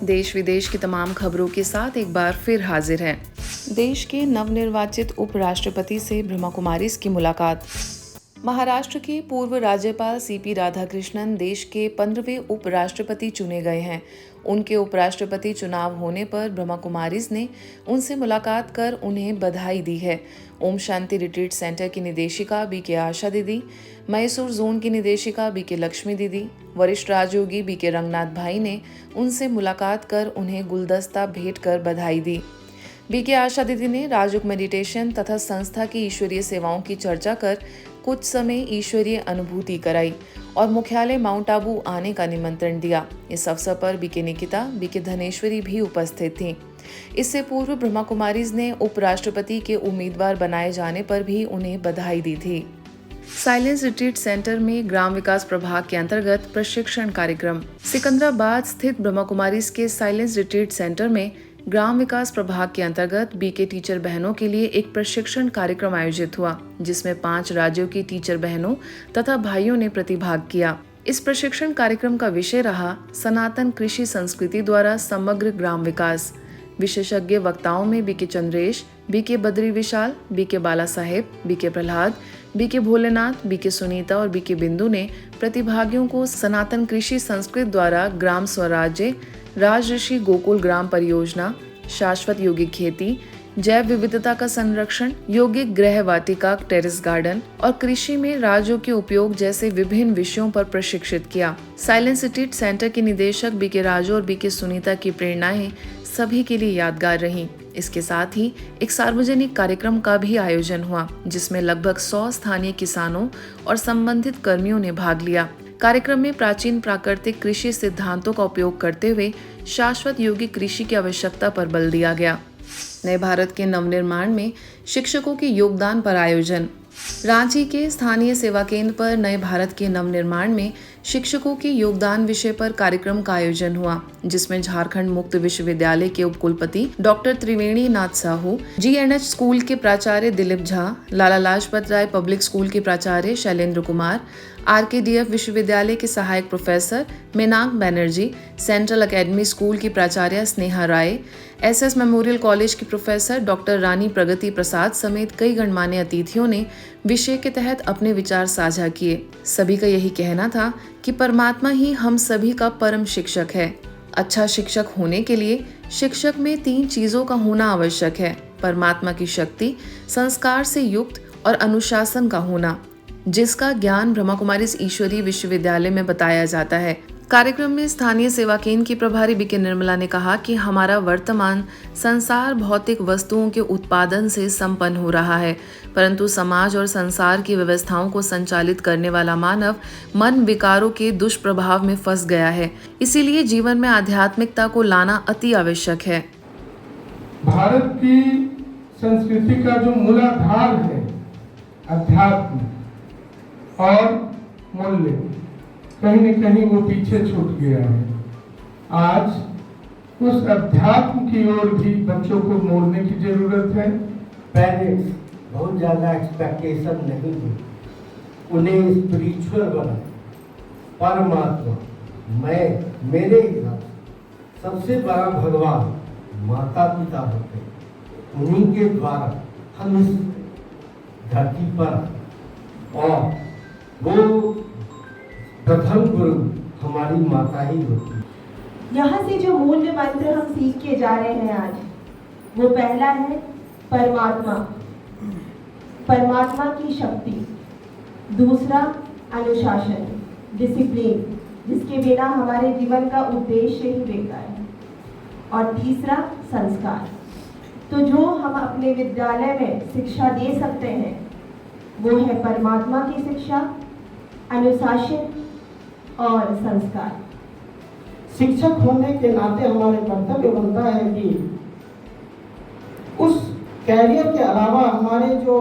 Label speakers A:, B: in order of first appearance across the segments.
A: देश विदेश की तमाम खबरों के साथ एक बार फिर हाजिर हैं। देश के नवनिर्वाचित उपराष्ट्रपति से ब्रह्मा कुमारी की मुलाकात। महाराष्ट्र के पूर्व राज्यपाल सीपी राधाकृष्णन देश के 15वें उपराष्ट्रपति चुने गए हैं। उनके उपराष्ट्रपति चुनाव होने पर ब्रह्मा कुमारीज ने उनसे मुलाकात कर उन्हें बधाई दी है। ओम शांति रिट्रीट सेंटर की निदेशिका बीके आशा दीदी, मैसूर जोन की निदेशिका बीके लक्ष्मी दीदी, वरिष्ठ राजयोगी बीके रंगनाथ भाई ने उनसे मुलाकात कर उन्हें गुलदस्ता भेंट कर बधाई दी। बीके आशा दीदी ने राजयोग मेडिटेशन तथा संस्था की ईश्वरीय सेवाओं की चर्चा कर कुछ समय ईश्वरीय अनुभूति कराई और मुख्यालय माउंट आबू आने का निमंत्रण दिया। इस अवसर पर बीके निकिता, बीके धनेश्वरी भी उपस्थित थीं। इससे पूर्व ब्रह्मा कुमारीज ने उपराष्ट्रपति के उम्मीदवार बनाए जाने पर भी उन्हें बधाई दी थी। साइलेंस रिट्रीट सेंटर में ग्राम विकास प्रभाग के अंतर्गत प्रशिक्षण कार्यक्रम। सिकंदराबाद स्थित ब्रह्मा कुमारीज के साइलेंस रिट्रीट सेंटर में ग्राम विकास प्रभाग के अंतर्गत बीके टीचर बहनों के लिए एक प्रशिक्षण कार्यक्रम आयोजित हुआ, जिसमें 5 राज्यों की टीचर बहनों तथा भाइयों ने प्रतिभाग किया। इस प्रशिक्षण कार्यक्रम का विषय रहा सनातन कृषि संस्कृति द्वारा समग्र ग्राम विकास। विशेषज्ञ वक्ताओं में BK Chandresh, BK Badri Vishal, BK Bala Saheb, BK Prahlad, BK Bholenath, BK Sunita और बीके बिंदु ने प्रतिभागियों को सनातन कृषि संस्कृति द्वारा ग्राम स्वराज्य, राजऋषि गोकुल ग्राम परियोजना, शाश्वत यौगिक खेती, जैव विविधता का संरक्षण, यौगिक गृह वाटिका, टेरेस गार्डन और कृषि में राजों के उपयोग जैसे विभिन्न विषयों पर प्रशिक्षित किया। साइलेंस रिट्रीट सेंटर के निदेशक बीके राजू और बीके सुनीता की प्रेरणाएं सभी के लिए यादगार रहीं। इसके साथ ही एक सार्वजनिक कार्यक्रम का भी आयोजन हुआ, जिसमें लगभग 100 स्थानीय किसानों और संबंधित कर्मियों ने भाग लिया। कार्यक्रम में प्राचीन प्राकृतिक कृषि सिद्धांतों का उपयोग करते हुए शाश्वत यौगिक कृषि की आवश्यकता पर बल दिया गया। नए भारत के नवनिर्माण में शिक्षकों के योगदान पर आयोजन। रांची के स्थानीय सेवा केंद्र पर नए भारत के नवनिर्माण में शिक्षकों के योगदान विषय पर कार्यक्रम का आयोजन हुआ, जिसमें झारखंड मुक्त विश्वविद्यालय के उपकुलपति doctor Triveni Nath Sahu, GNH school के प्राचार्य दिलीप झा, लाला लाजपत राय पब्लिक स्कूल के प्राचार्य शैलेंद्र कुमार, RKDF विश्वविद्यालय के सहायक professor Menak Banerjee, central academy school की प्राचार्य Sneha Rai, SS memorial college की प्रोफेसर डॉक्टर रानी प्रगति प्रसाद समेत कई गणमान्य अतिथियों ने विषय के तहत अपने विचार साझा किए। सभी का यही कहना था कि परमात्मा ही हम सभी का परम शिक्षक है। अच्छा शिक्षक होने के लिए शिक्षक में 3 चीजों का होना आवश्यक है: परमात्मा की शक्ति, संस्कार से युक्त और अनुशासन का होना, जिसका ज्ञान ब्रह्मा कुमारीज ईश्वरीय विश्वविद्यालय में बताया जाता है। कार्यक्रम में स्थानीय सेवा केंद्र की प्रभारी बीके निर्मला ने कहा कि हमारा वर्तमान संसार भौतिक वस्तुओं के उत्पादन से संपन्न हो रहा है, परंतु समाज और संसार की व्यवस्थाओं को संचालित करने वाला मानव मन विकारों के दुष्प्रभाव में फंस गया है। इसीलिए जीवन में आध्यात्मिकता को लाना अति आवश्यक है।
B: भारत की संस्कृति का जो मूलाधार है अध्यात्म और मूल्य, कहीं न कहीं वो पीछे छूट गया है। आज उस अध्यात्म की ओर भी बच्चों को मोड़ने की जरूरत है।
C: पेरेंट्स बहुत ज्यादा एक्सपेक्टेशन नहीं है, उन्हें स्पिरिचुअल बना, परमात्मा, मेरे हिसाब से सबसे बड़ा भगवान माता पिता होते हैं। उन्हीं के द्वारा हम इस धरती पर, और वो प्रथम गुरु हमारी माता ही होती है।
D: यहाँ से जो मूल्य मंत्र हम सीख के जा रहे हैं आज, वो पहला है परमात्मा, परमात्मा की शक्ति। दूसरा अनुशासन, डिसिप्लिन, जिसके बिना हमारे जीवन का उद्देश्य ही बेकार है। और तीसरा संस्कार। तो जो हम अपने विद्यालय में शिक्षा दे सकते हैं वो है परमात्मा की शिक्षा, अनुशासन और संस्कार।
C: शिक्षक होने के नाते हमारे कर्तव्य बनता है कि उस कैरियर के अलावा हमारे जो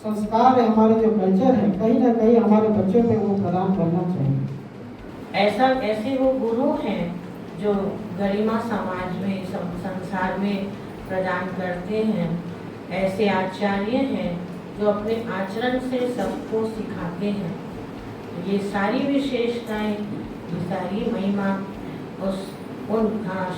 C: संस्कार है, हमारे जो कल्चर है, कहीं ना कहीं हमारे बच्चों में वो प्रदान करना चाहिए।
E: ऐसे वो गुरु हैं जो गरिमा समाज में, संसार में प्रदान करते हैं। ऐसे आचार्य हैं जो अपने आचरण से सबको सिखाते हैं। ये सारी विशेषताएं, ये सारी महिमा उस उन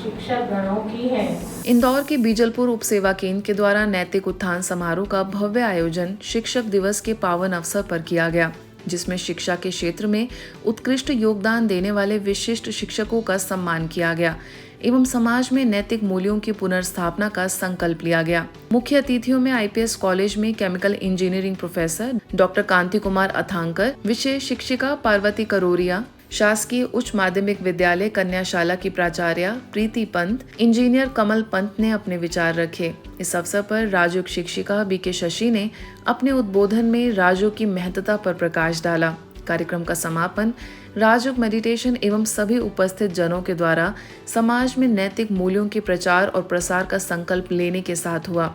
E: शिक्षक गणों की है।
A: इंदौर के बीजलपुर उप सेवा केंद्र के द्वारा नैतिक उत्थान समारोह का भव्य आयोजन शिक्षक दिवस के पावन अवसर पर किया गया, जिसमें शिक्षा के क्षेत्र में उत्कृष्ट योगदान देने वाले विशिष्ट शिक्षकों का सम्मान किया गया एवं समाज में नैतिक मूल्यों की पुनर्स्थापना का संकल्प लिया गया। मुख्य अतिथियों में आईपीएस कॉलेज में केमिकल इंजीनियरिंग प्रोफेसर डॉक्टर कांति कुमार अथांकर, विषय शिक्षिका पार्वती करोरिया, शासकीय उच्च माध्यमिक विद्यालय कन्याशाला की प्राचार्य प्रीति पंत, इंजीनियर कमल पंत ने अपने विचार रखे। इस अवसर पर राजयोग शिक्षिका बीके शशि ने अपने उद्बोधन में राजयोग की महत्ता पर प्रकाश डाला। कार्यक्रम का समापन राजयोग मेडिटेशन एवं सभी उपस्थित जनों के द्वारा समाज में नैतिक मूल्यों के प्रचार और प्रसार का संकल्प लेने के साथ हुआ।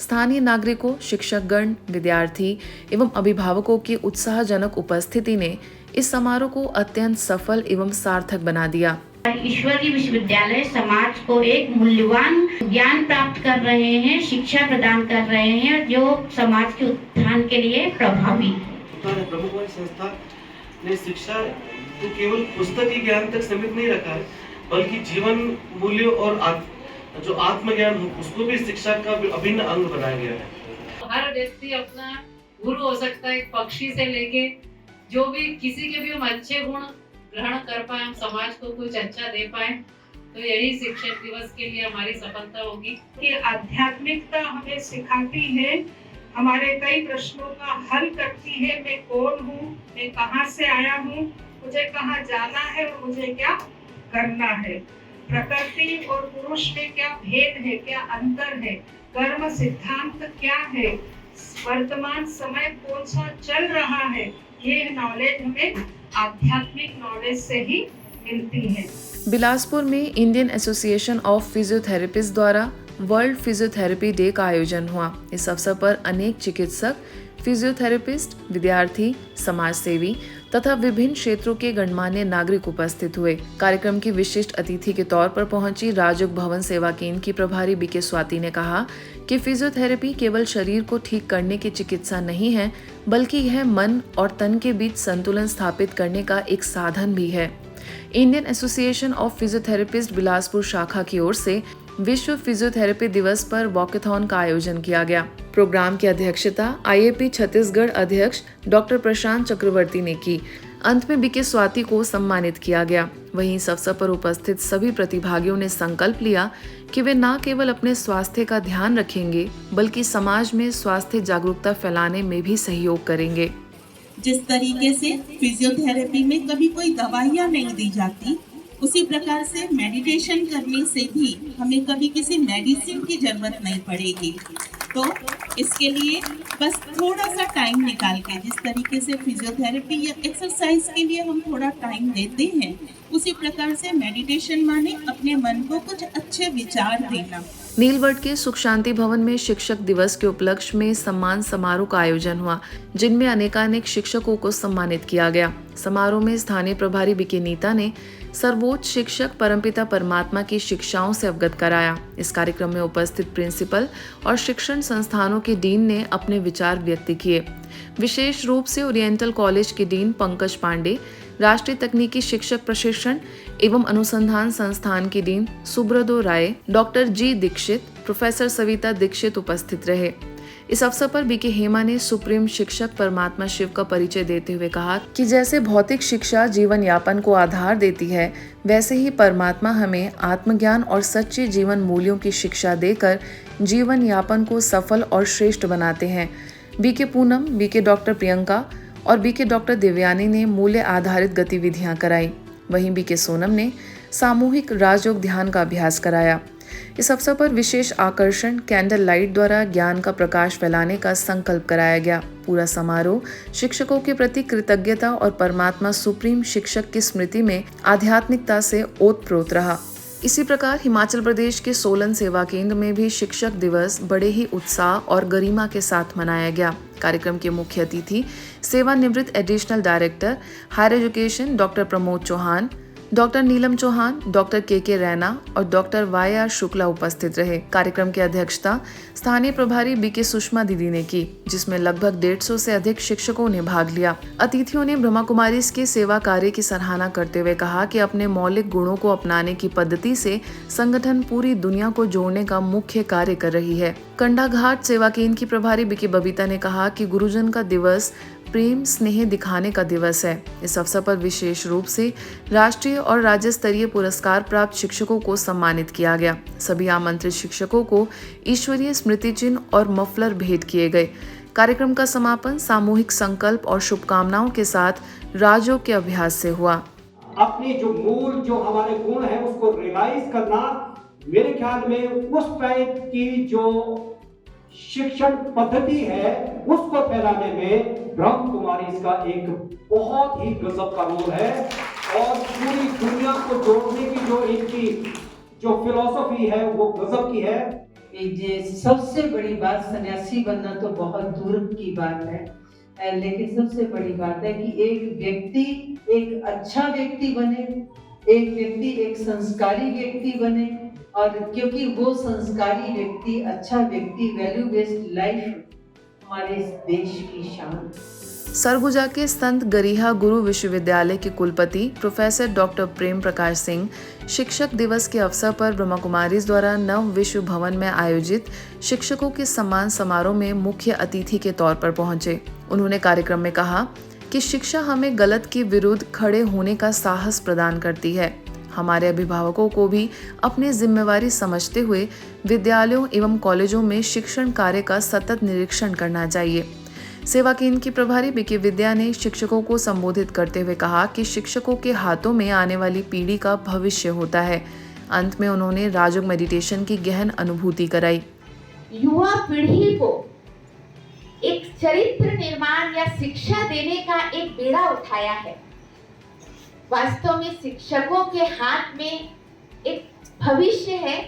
A: स्थानीय नागरिकों, शिक्षकगण, विद्यार्थी एवं अभिभावकों की उत्साहजनक उपस्थिति ने इस समारोह को अत्यंत सफल एवं सार्थक बना दिया।
F: ईश्वरीय विश्वविद्यालय समाज को एक मूल्यवान ज्ञान प्राप्त कर रहे हैं, शिक्षा प्रदान कर रहे हैं जो समाज के उत्थान के लिए प्रभावी है।
G: ब्रह्मकुमारी संस्था ने शिक्षा को केवल पुस्तकी ज्ञान तक सीमित नहीं रखा है, बल्कि जीवन मूल्यों और जो आत्मज्ञान हो उसको भी शिक्षा का अभिन्न अंग बनाया गया है।
H: हर व्यक्ति अपना गुरु हो सकता है, एक पक्षी से लेके जो भी किसी के भी हम अच्छे गुण ग्रहण कर पाए, हम समाज को कुछ अच्छा दे पाए, तो यही शिक्षक दिवस के लिए हमारी सफलता होगी।
I: कि आध्यात्मिकता हमें सिखाती है, हमारे कई प्रश्नों का हल करती है। मैं कौन हूँ, मैं कहाँ से आया हूँ, मुझे कहाँ जाना है और मुझे क्या करना है। प्रकृति और पुरुष में क्या भेद है, क्या अंतर है, कर्म सिद्धांत क्या है, वर्तमान समय कौन सा चल रहा है, ये नॉलेज हमें आध्यात्मिक नॉलेज से ही मिलती है।
A: बिलासपुर में इंडियन एसोसिएशन ऑफ फिजियोथेरेपिस्ट द्वारा वर्ल्ड फिजियोथेरेपी डे का आयोजन हुआ। इस अवसर पर अनेक चिकित्सक, फिजियोथेरेपिस्ट, विद्यार्थी, समाजसेवी तथा विभिन्न क्षेत्रों के गणमान्य नागरिक उपस्थित हुए। कार्यक्रम की विशिष्ट अतिथि के तौर पर पहुंची राजयोग भवन सेवा केंद्र की प्रभारी बीके स्वाति ने कहा कि फिजियोथेरेपी केवल शरीर को ठीक करने की चिकित्सा नहीं है, बल्कि यह मन और तन के बीच संतुलन स्थापित करने का एक साधन भी है। Indian association of physiotherapist Bilaspur शाखा की ओर से विश्व फिजियोथेरेपी दिवस पर वॉकेथॉन का आयोजन किया गया। प्रोग्राम की अध्यक्षता आईएपी छत्तीसगढ़ अध्यक्ष डॉक्टर प्रशांत चक्रवर्ती ने की। अंत में बीके स्वाति को सम्मानित किया गया। वहीं इस अवसर पर उपस्थित सभी प्रतिभागियों ने संकल्प लिया कि वे न केवल अपने स्वास्थ्य का ध्यान रखेंगे, बल्कि समाज में स्वास्थ्य जागरूकता फैलाने में भी सहयोग करेंगे।
J: जिस तरीके से फिजियोथेरेपी में कभी कोई दवाइयाँ नहीं दी जाती, उसी प्रकार से मेडिटेशन करने से भी हमें कभी किसी मेडिसिन की जरूरत नहीं पड़ेगी। तो इसके लिए बस थोड़ा सा टाइम निकाल के, जिस तरीके से फिजियोथेरेपी या एक्सरसाइज के लिए हम थोड़ा टाइम देते हैं, उसी प्रकार से मेडिटेशन माने अपने मन को कुछ अच्छे विचार देना।
A: नीलवट के सुख शांति भवन में शिक्षक दिवस के उपलक्ष्य में सम्मान समारोह का आयोजन हुआ, जिनमें अनेकानेक शिक्षकों को सम्मानित किया गया। समारोह में स्थानीय प्रभारी बीके नीता ने सर्वोच्च शिक्षक परमपिता परमात्मा की शिक्षाओं से अवगत कराया। इस कार्यक्रम में उपस्थित प्रिंसिपल और शिक्षण संस्थानों के डीन ने अपने विचार व्यक्त किए। विशेष रूप से ओरिएंटल कॉलेज के डीन पंकज पांडे, राष्ट्रीय तकनीकी शिक्षक प्रशिक्षण एवं अनुसंधान संस्थान की डीन सुब्रदो राय, डॉक्टर जी दीक्षित, प्रोफेसर सविता दीक्षित उपस्थित रहे। इस अवसर पर बीके हेमा ने सुप्रीम शिक्षक परमात्मा शिव का परिचय देते हुए कहा कि जैसे भौतिक शिक्षा जीवन यापन को आधार देती है, वैसे ही परमात्मा हमें आत्मज्ञान और सच्चे जीवन मूल्यों की शिक्षा देकर जीवन यापन को सफल और श्रेष्ठ बनाते हैं। BK Poonam, BK doctor Priyanka और बीके डॉक्टर दिव्यानी ने मूल्य आधारित गतिविधियां कराई। वहीं बीके सोनम ने सामूहिक राजयोग ध्यान का अभ्यास कराया। इस अवसर पर विशेष आकर्षण कैंडल लाइट द्वारा ज्ञान का प्रकाश फैलाने का संकल्प कराया गया। पूरा समारोह शिक्षकों के प्रति कृतज्ञता और परमात्मा सुप्रीम शिक्षक की स्मृति में आध्यात्मिकता से ओतप्रोत रहा। इसी प्रकार हिमाचल प्रदेश के सोलन सेवा केंद्र में भी शिक्षक दिवस बड़े ही उत्साह और गरिमा के साथ मनाया गया। कार्यक्रम के मुख्य अतिथि सेवानिवृत्त additional director higher education doctor Pramod Chauhan, doctor Neelam Chauhan, doctor K Raina और डॉक्टर YR शुक्ला उपस्थित रहे। कार्यक्रम की अध्यक्षता स्थानीय प्रभारी BK सुषमा दीदी ने की, जिसमें लगभग 150 से अधिक शिक्षकों ने भाग लिया। अतिथियों ने ब्रह्मा कुमारीज के सेवा कार्य की सराहना करते हुए कहा कि अपने मौलिक गुणों को अपनाने की पद्धति से संगठन पूरी दुनिया को जोड़ने का मुख्य कार्य कर रही है। कंडा घाट सेवा केंद्र की प्रभारी BK बबीता ने कहा कि गुरुजन का दिवस प्रेम स्नेह दिखाने का दिवस है। इस अवसर पर विशेष रूप से राष्ट्रीय और राज्य स्तरीय पुरस्कार प्राप्त शिक्षकों को सम्मानित किया गया। सभी आमंत्रित शिक्षकों को ईश्वरीय स्मृति चिन्ह और मफलर भेंट किए गए। कार्यक्रम का समापन सामूहिक संकल्प और शुभकामनाओं के साथ राजयोग के अभ्यास से हुआ।
K: अपनी जो मूल जो हमारे गुण है उसको रियलाइज करना, मेरे ख्याल में उस टाइप की जो शिक्षण पद्धति है उसको फैलाने में ब्रह्म कुमारी इसका एक बहुत ही गजब का रोल है। और पूरी दुनिया को जोड़ने की जो इनकी जो फिलॉसफी है वो गजब की है।
L: ये सबसे बड़ी बात, सन्यासी बनना तो बहुत दूर की बात है, लेकिन सबसे बड़ी बात है कि एक व्यक्ति एक अच्छा व्यक्ति बने, एक व्यक्ति एक संस्कारी व्यक्ति बने, और क्योंकि वो संस्कारी व्यक्ति, अच्छा व्यक्ति, वैल्यू बेस्ड लाइफ हमारे इस देश की शान।
A: सरगुजा के संत गरिहा गुरु विश्वविद्यालय के कुलपति प्रोफेसर डॉक्टर प्रेम प्रकाश सिंह शिक्षक दिवस के अवसर पर ब्रह्मा कुमारीज द्वारा नव विश्व भवन में आयोजित शिक्षकों के सम्मान समारोह में मुख्य अतिथि के तौर पर पहुंचे। उन्होंने कार्यक्रम में कहा कि शिक्षा हमें गलत के विरुद्ध खड़े होने का साहस प्रदान करती है। हमारे अभिभावकों को भी अपनी जिम्मेवारी समझते हुए विद्यालयों एवं कॉलेजों में शिक्षण कार्य का सतत निरीक्षण करना चाहिए। सेवा केंद्र की प्रभारी BK विद्या ने शिक्षकों को संबोधित करते हुए कहा कि शिक्षकों के हाथों में आने वाली पीढ़ी का भविष्य होता है। अंत में उन्होंने राजयोग मेडिटेशन की गहन अनुभूति कराई।
M: युवा पीढ़ी को एक चरित्र निर्माण या शिक्षा देने का एक बेड़ा उठाया है। वास्तव में शिक्षकों के हाथ में एक भविष्य है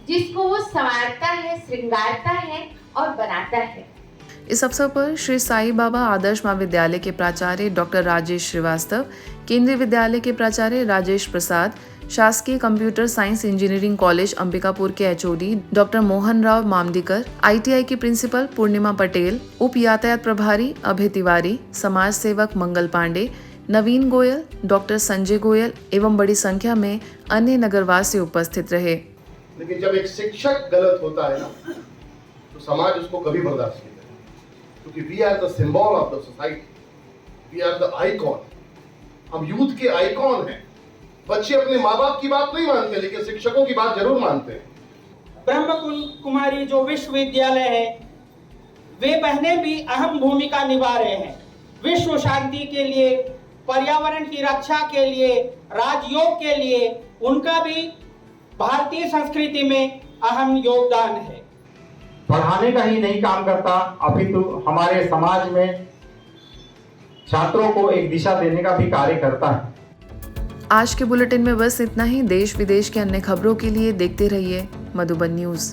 M: जिसको वो संवारता है, श्रृंगारता है और बनाता है।
A: इस अवसर पर श्री साई बाबा आदर्श महाविद्यालय के प्राचार्य डॉक्टर राजेश श्रीवास्तव, केंद्रीय विद्यालय के प्राचार्य राजेश प्रसाद, शासकीय computer science engineering college Ambikapur के HOD doctor Mohan Rao Mamdikar, ITI की प्रिंसिपल पूर्णिमा पटेल, उप यातायात प्रभारी अभय तिवारी, समाज सेवक मंगल पांडे, नवीन गोयल, डॉक्टर संजय गोयल एवं बड़ी संख्या में अन्य नगरवासी उपस्थित रहे।
N: लेकिन जब एक शिक्षक गलत होता है ना, तो समाज उसको कभी बर्दाश्त नहीं करेगा, क्योंकि we are the symbol of the society, we are the icon. हम यूथ के आइकॉन हैं। बच्चे अपने माँ बाप की बात नहीं मानते, लेकिन शिक्षकों की बात जरूर मानते हैं।
C: ब्रह्म कुमारी जो विश्वविद्यालय है, वे बहनें भी अहम भूमिका निभा रहे हैं। विश्व शांति के लिए, पर्यावरण की रक्षा के लिए, राजयोग के लिए उनका भी भारतीय संस्कृति में अहम योगदान है।
O: पढ़ाने का ही नहीं काम करता, अपितु हमारे समाज में छात्रों को एक दिशा देने का भी कार्य करता है।
A: आज के बुलेटिन में बस इतना ही। देश विदेश के अन्य खबरों के लिए देखते रहिए मधुबन न्यूज।